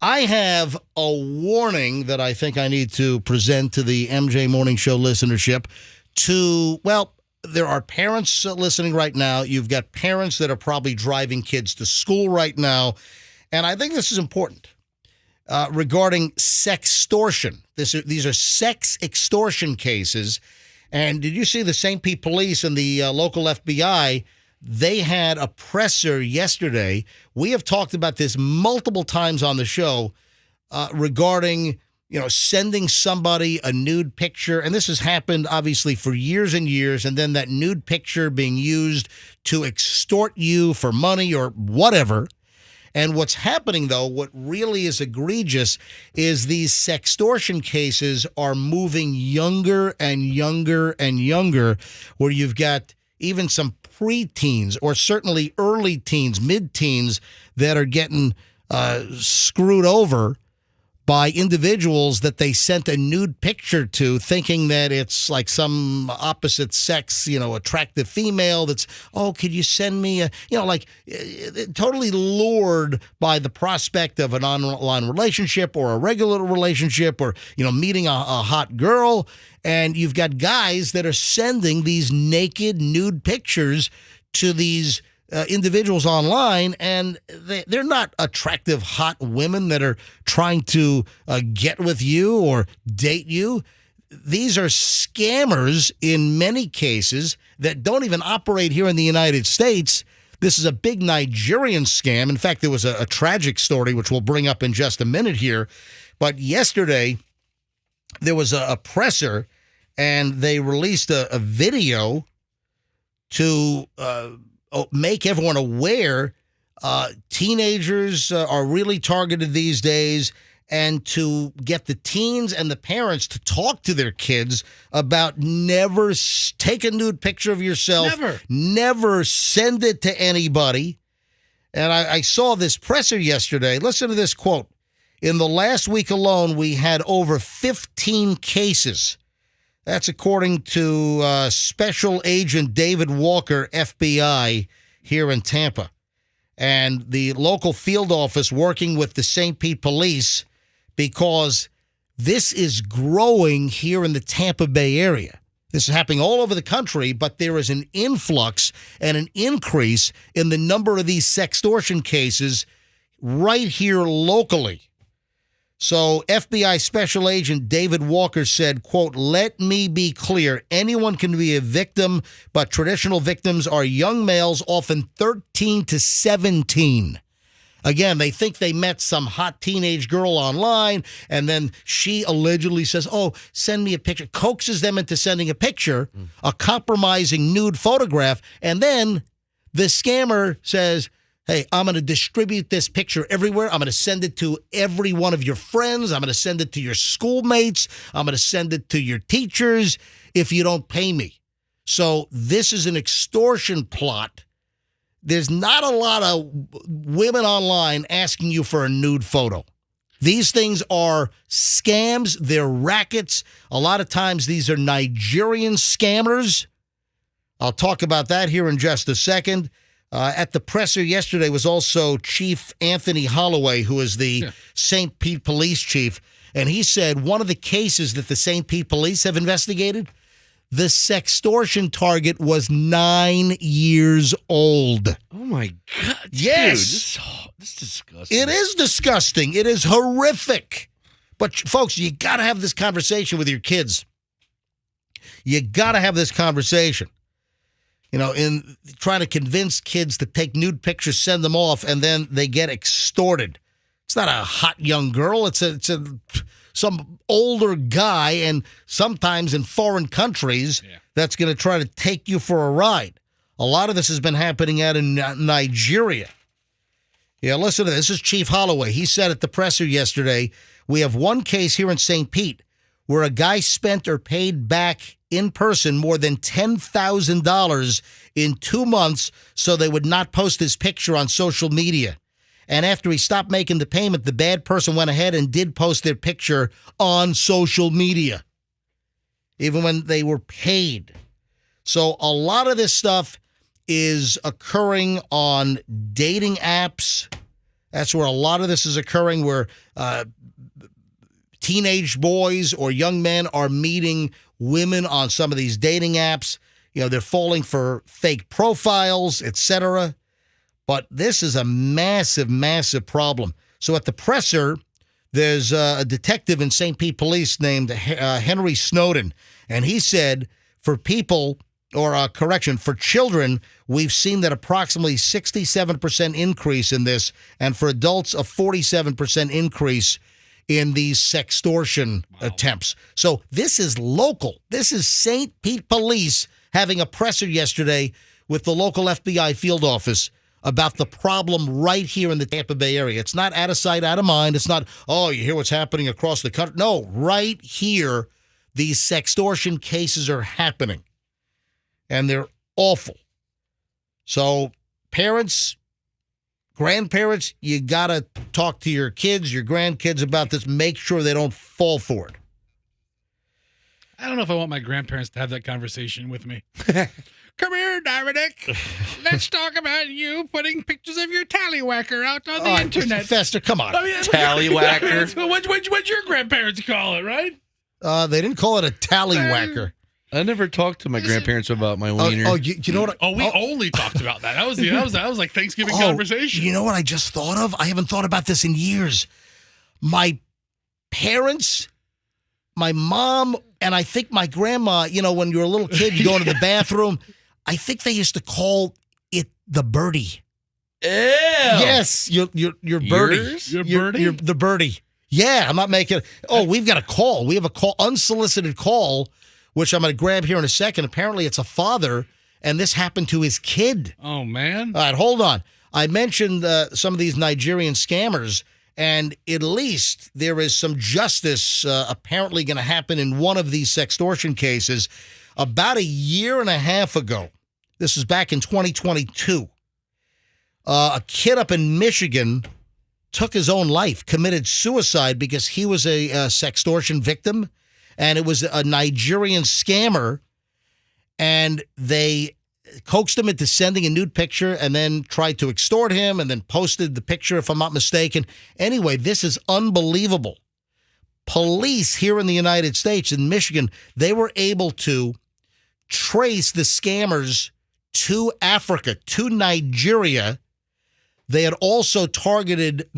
I have a warning that I think I need to present to the MJ Morning Show listenership there are parents listening right now. You've got parents that are probably driving kids to school right now. And I think this is important regarding sextortion. These are sex extortion cases. And did you see the St. Pete Police and the local FBI? They had a presser yesterday. We have talked about this multiple times on the show regarding, sending somebody a nude picture. And this has happened, obviously, for years and years. And then that nude picture being used to extort you for money or whatever. And what's happening, though, what really is egregious is these sextortion cases are moving younger and younger and younger, where you've got even some preteens or certainly early teens, mid-teens that are getting screwed over by individuals that they sent a nude picture to, thinking that it's like some opposite sex, attractive female that's, could you send me totally lured by the prospect of an online relationship or a regular relationship or, meeting a hot girl. And you've got guys that are sending these naked nude pictures to these individuals online, and they're not attractive, hot women that are trying to get with you or date you. These are scammers in many cases that don't even operate here in the United States. This is a big Nigerian scam. In fact, there was a tragic story, which we'll bring up in just a minute here. But yesterday, there was a presser, and they released a video to make everyone aware teenagers are really targeted these days, and to get the teens and the parents to talk to their kids about never take a nude picture of yourself. Never send it to anybody. And I saw this presser yesterday. Listen to this quote. In the last week alone, we had over 15 cases. That's according to Special Agent David Walker, FBI, here in Tampa. And the local field office working with the St. Pete Police, because this is growing here in the Tampa Bay area. This is happening all over the country, but there is an influx and an increase in the number of these sextortion cases right here locally. So FBI Special Agent David Walker said, quote, "Let me be clear. Anyone can be a victim, but traditional victims are young males, often 13 to 17. Again, they think they met some hot teenage girl online, and then she allegedly says, send me a picture, coaxes them into sending a picture, a compromising nude photograph, and then the scammer says, hey, I'm going to distribute this picture everywhere. I'm going to send it to every one of your friends. I'm going to send it to your schoolmates. I'm going to send it to your teachers if you don't pay me. So this is an extortion plot. There's not a lot of women online asking you for a nude photo. These things are scams. They're rackets. A lot of times these are Nigerian scammers. I'll talk about that here in just a second. At the presser yesterday was also Chief Anthony Holloway, who is the St. Pete Police Chief. And he said one of the cases that the St. Pete Police have investigated, the sextortion target was 9 years old. Oh, my God. Yes. Dude, this is disgusting. It is disgusting. It is horrific. But, folks, you got to have this conversation with your kids. You got to have this conversation. In trying to convince kids to take nude pictures, send them off, and then they get extorted. It's not a hot young girl. It's some older guy, and sometimes in foreign countries, that's going to try to take you for a ride. A lot of this has been happening out in Nigeria. Yeah, listen to this. This is Chief Holloway. He said at the presser yesterday, we have one case here in St. Pete where a guy spent or paid back in person more than $10,000 in 2 months so they would not post his picture on social media. And after he stopped making the payment, the bad person went ahead and did post their picture on social media, even when they were paid. So a lot of this stuff is occurring on dating apps. That's where a lot of this is occurring, where teenage boys or young men are meeting women on some of these dating apps. They're falling for fake profiles, etc. But this is a massive, massive problem. So at the presser, there's a detective in St. Pete Police named Henry Snowden, and he said for people, or for children, we've seen that approximately 67% increase in this, and for adults, a 47% increase in these sextortion attempts. So this is local. This is St. Pete Police having a presser yesterday with the local FBI field office about the problem right here in the Tampa Bay area. It's not out of sight, out of mind. It's not, you hear what's happening across the country. No, right here, these sextortion cases are happening, and they're awful. So parents, grandparents, you got to talk to your kids, your grandkids about this. Make sure they don't fall for it. I don't know if I want my grandparents to have that conversation with me. Come here, Dominic. Let's talk about you putting pictures of your tallywhacker out on the internet. Fester, come on. Tallywhacker. What'd your grandparents call it, right? They didn't call it a tallywhacker. I never talked to my grandparents about my wiener. You know what? We only talked about that. That was like Thanksgiving conversation. You know what I just thought of? I haven't thought about this in years. My parents, my mom, and I think my grandma, when you're a little kid, you go into the bathroom. I think they used to call it the birdie. Ew. Yes, your birdie. Your birdie? You're the birdie. Yeah, I'm not making it. We've got a call. We have a call, unsolicited call, which I'm going to grab here in a second. Apparently, it's a father, and this happened to his kid. Oh, man. All right, hold on. I mentioned some of these Nigerian scammers, and at least there is some justice apparently going to happen in one of these sextortion cases. About a year and a half ago, this is back in 2022, a kid up in Michigan took his own life, committed suicide because he was a sextortion victim, and it was a Nigerian scammer, and they coaxed him into sending a nude picture and then tried to extort him and then posted the picture, if I'm not mistaken. Anyway, this is unbelievable. Police here in the United States, in Michigan, they were able to trace the scammers to Africa, to Nigeria. They had also targeted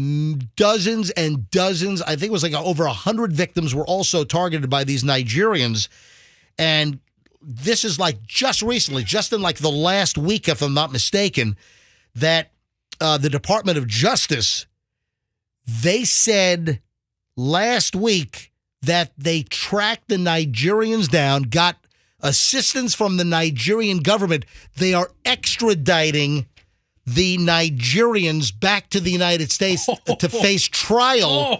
dozens and dozens. I think it was like over 100 victims were also targeted by these Nigerians. And this is like just recently, just in like the last week, if I'm not mistaken, that the Department of Justice, they said last week that they tracked the Nigerians down, got assistance from the Nigerian government. They are extraditing the Nigerians back to the United States to face trial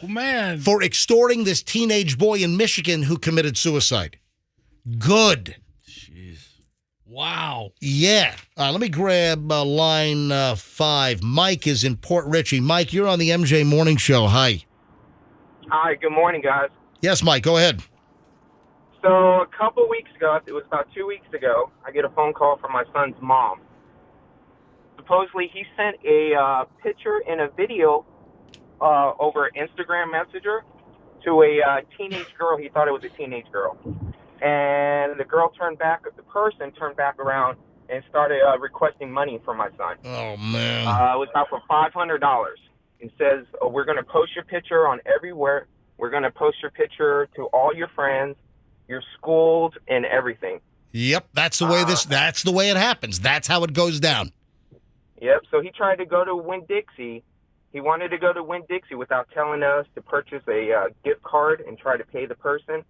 for extorting this teenage boy in Michigan who committed suicide. Good. Jeez. Wow. Yeah. Let me grab line 5. Mike is in Port Richey. Mike, you're on the MJ Morning Show. Hi. Hi, good morning, guys. Yes, Mike, go ahead. So a couple weeks ago, it was about 2 weeks ago, I get a phone call from my son's mom. Supposedly, he sent a picture and a video over Instagram Messenger to a teenage girl. He thought it was a teenage girl. And the person turned back around and started requesting money from my son. Oh, man. It was about for $500. It says, we're going to post your picture on everywhere. We're going to post your picture to all your friends, your schools, and everything. Yep, that's the way that's the way it happens. That's how it goes down. Yep, so he tried to go to Winn-Dixie. He wanted to go to Winn-Dixie without telling us to purchase a gift card and try to pay the person.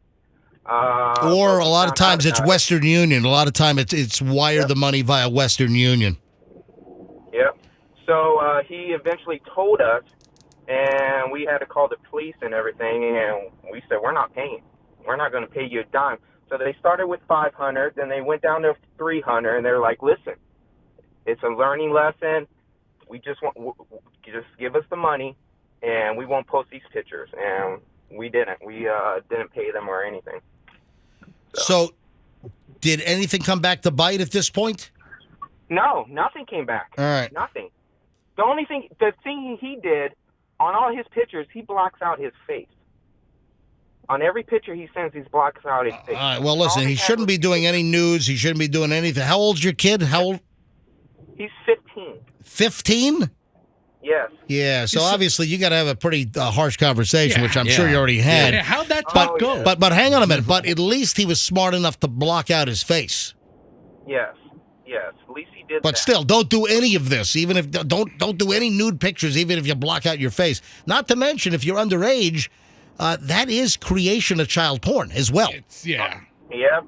Or a lot of times it's Western Union. A lot of time it's wire the money via Western Union. Yep. So he eventually told us, and we had to call the police and everything, and we said, we're not paying. We're not going to pay you a dime. So they started with $500, then they went down to $300, and they're like, listen, it's a learning lesson. We just give us the money, and we won't post these pictures. And we didn't. We didn't pay them or anything. So did anything come back to bite at this point? No, nothing came back. All right. Nothing. The thing he did on all his pictures, he blocks out his face. On every picture he sends, he blocks out his face. All right, well, listen, he shouldn't be doing any news. He shouldn't be doing anything. How old's your kid? How old? He's 15. 15? Yes. Yeah, so obviously you got to have a pretty harsh conversation, which I'm sure you already had. Yeah, how'd that But go? but hang on a minute. But at least he was smart enough to block out his face. Yes. At least he did But that. still, don't do any of this. Even if don't do any nude pictures, even if you block out your face. Not to mention, if you're underage, that is creation of child porn as well. Yeah,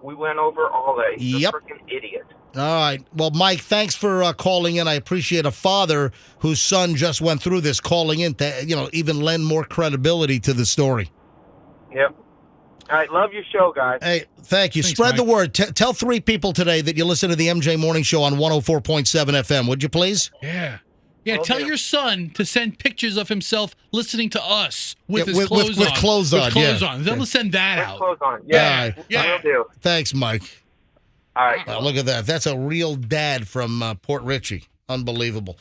we went over all that. He's a freaking idiot. All right. Well, Mike, thanks for calling in. I appreciate a father whose son just went through this calling in to, even lend more credibility to the story. Yep. All right. Love your show, guys. Hey, thank you. Thanks, Spread the Mike. word. Tell 3 people today that you listen to the MJ Morning Show on 104.7 FM, would you please? Yeah, Will tell do. your son to send pictures of himself listening to us with his with clothes with on. clothes on, With clothes yeah. on. They'll send that With out. clothes on. Yeah. Will do. Thanks, Mike. All right. Look at that. That's a real dad from Port Richey. Unbelievable.